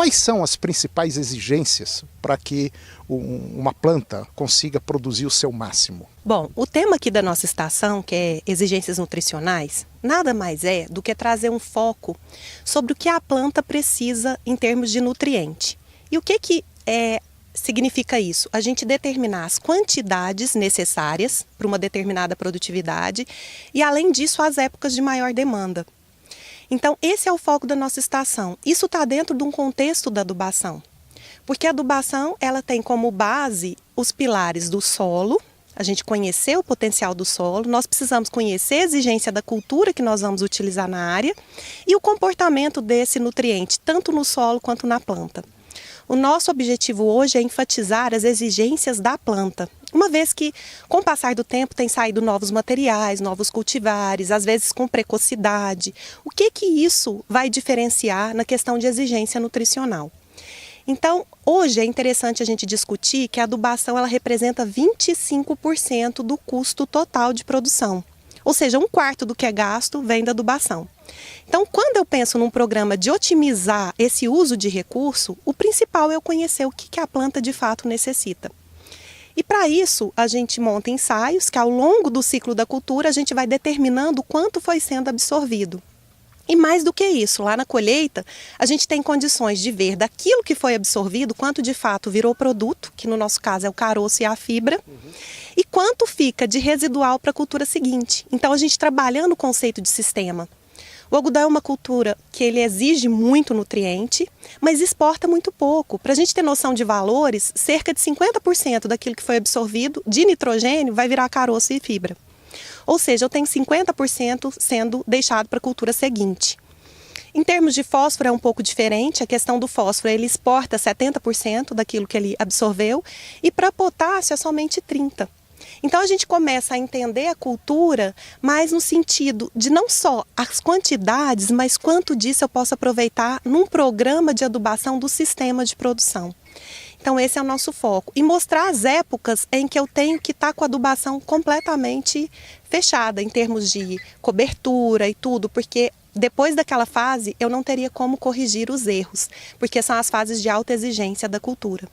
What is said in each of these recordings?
Quais são as principais exigências para que uma planta consiga produzir o seu máximo? Bom, o tema aqui da nossa estação, que é exigências nutricionais, nada mais é do que trazer um foco sobre o que a planta precisa em termos de nutriente. E o que significa isso? A gente determinar as quantidades necessárias para uma determinada produtividade e, além disso, as épocas de maior demanda. Então, esse é o foco da nossa estação. Isso está dentro de um contexto da adubação, porque a adubação ela tem como base os pilares do solo. A gente conhecer o potencial do solo, nós precisamos conhecer a exigência da cultura que nós vamos utilizar na área e o comportamento desse nutriente, tanto no solo quanto na planta. O nosso objetivo hoje é enfatizar as exigências da planta, uma vez que, com o passar do tempo, tem saído novos materiais, novos cultivares, às vezes com precocidade. O que isso vai diferenciar na questão de exigência nutricional? Então, hoje é interessante a gente discutir que a adubação ela representa 25% do custo total de produção. Ou seja, 1/4 do que é gasto vem da adubação. Então, quando eu penso num programa de otimizar esse uso de recurso, o principal é eu conhecer o que a planta de fato necessita. E para isso, a gente monta ensaios que ao longo do ciclo da cultura a gente vai determinando o quanto foi sendo absorvido. E mais do que isso, lá na colheita, a gente tem condições de ver daquilo que foi absorvido, quanto de fato virou produto, que no nosso caso é o caroço e a fibra, e quanto fica de residual para a cultura seguinte. Então, a gente trabalhando o conceito de sistema. O algodão é uma cultura que ele exige muito nutriente, mas exporta muito pouco. Para a gente ter noção de valores, cerca de 50% daquilo que foi absorvido de nitrogênio vai virar caroço e fibra. Ou seja, eu tenho 50% sendo deixado para a cultura seguinte. Em termos de fósforo é um pouco diferente, a questão do fósforo ele exporta 70% daquilo que ele absorveu e para potássio é somente 30%. Então a gente começa a entender a cultura mais no sentido de não só as quantidades, mas quanto disso eu posso aproveitar num programa de adubação do sistema de produção. Então esse é o nosso foco. E mostrar as épocas em que eu tenho que estar com a adubação completamente fechada, em termos de cobertura e tudo, porque depois daquela fase eu não teria como corrigir os erros, porque são as fases de alta exigência da cultura.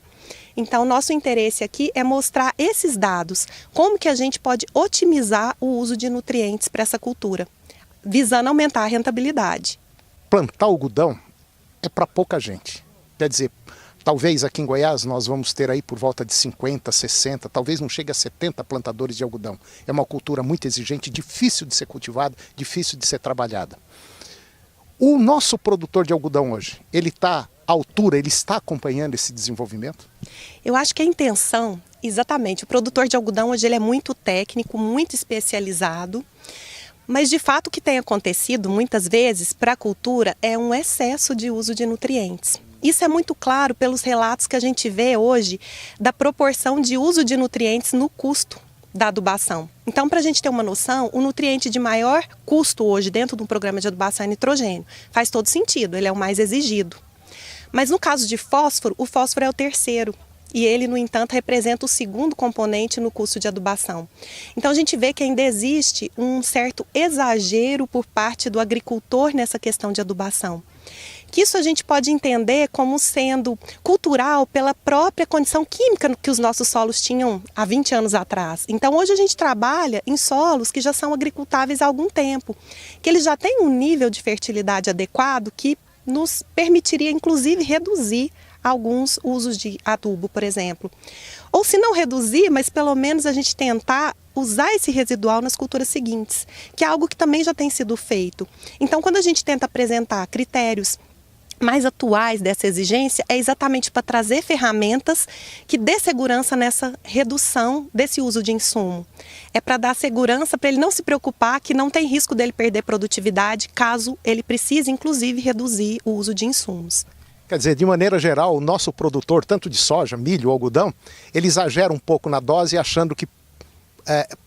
Então nosso interesse aqui é mostrar esses dados, como que a gente pode otimizar o uso de nutrientes para essa cultura, visando aumentar a rentabilidade. Plantar algodão é para pouca gente, quer dizer, talvez aqui em Goiás nós vamos ter aí por volta de 50, 60, talvez não chegue a 70 plantadores de algodão. É uma cultura muito exigente, difícil de ser cultivada, difícil de ser trabalhada. O nosso produtor de algodão hoje, ele está à altura, ele está acompanhando esse desenvolvimento? Eu acho que a intenção, exatamente, o produtor de algodão hoje ele é muito técnico, muito especializado, mas de fato o que tem acontecido muitas vezes para a cultura é um excesso de uso de nutrientes. Isso é muito claro pelos relatos que a gente vê hoje da proporção de uso de nutrientes no custo da adubação. Então, para a gente ter uma noção, o nutriente de maior custo hoje dentro de um programa de adubação é nitrogênio. Faz todo sentido, ele é o mais exigido. Mas no caso de fósforo, o fósforo é o terceiro. E ele, no entanto, representa o segundo componente no custo de adubação. Então a gente vê que ainda existe um certo exagero por parte do agricultor nessa questão de adubação. Que isso a gente pode entender como sendo cultural pela própria condição química que os nossos solos tinham há 20 anos atrás. Então hoje a gente trabalha em solos que já são agricultáveis há algum tempo, que eles já têm um nível de fertilidade adequado que nos permitiria inclusive reduzir alguns usos de adubo, por exemplo. Ou se não reduzir, mas pelo menos a gente tentar usar esse residual nas culturas seguintes, que é algo que também já tem sido feito. Então, quando a gente tenta apresentar critérios mais atuais dessa exigência, é exatamente para trazer ferramentas que dê segurança nessa redução desse uso de insumo. É para dar segurança para ele não se preocupar que não tem risco dele perder produtividade caso ele precise, inclusive, reduzir o uso de insumos. Quer dizer, de maneira geral, o nosso produtor, tanto de soja, milho, algodão, ele exagera um pouco na dose achando que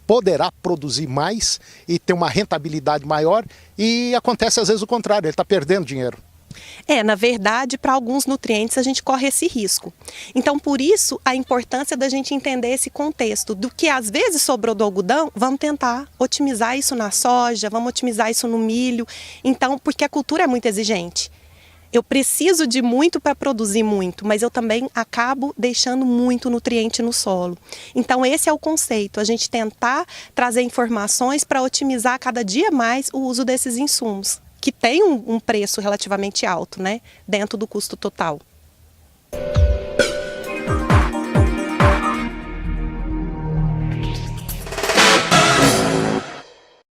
poderá produzir mais e ter uma rentabilidade maior e acontece às vezes o contrário, ele está perdendo dinheiro. Na verdade, para alguns nutrientes a gente corre esse risco. Então, por isso, a importância da gente entender esse contexto, do que às vezes sobrou do algodão, vamos tentar otimizar isso na soja, vamos otimizar isso no milho. Então, porque a cultura é muito exigente. Eu preciso de muito para produzir muito, mas eu também acabo deixando muito nutriente no solo. Então esse é o conceito, a gente tentar trazer informações para otimizar cada dia mais o uso desses insumos, que tem um preço relativamente alto, né, dentro do custo total.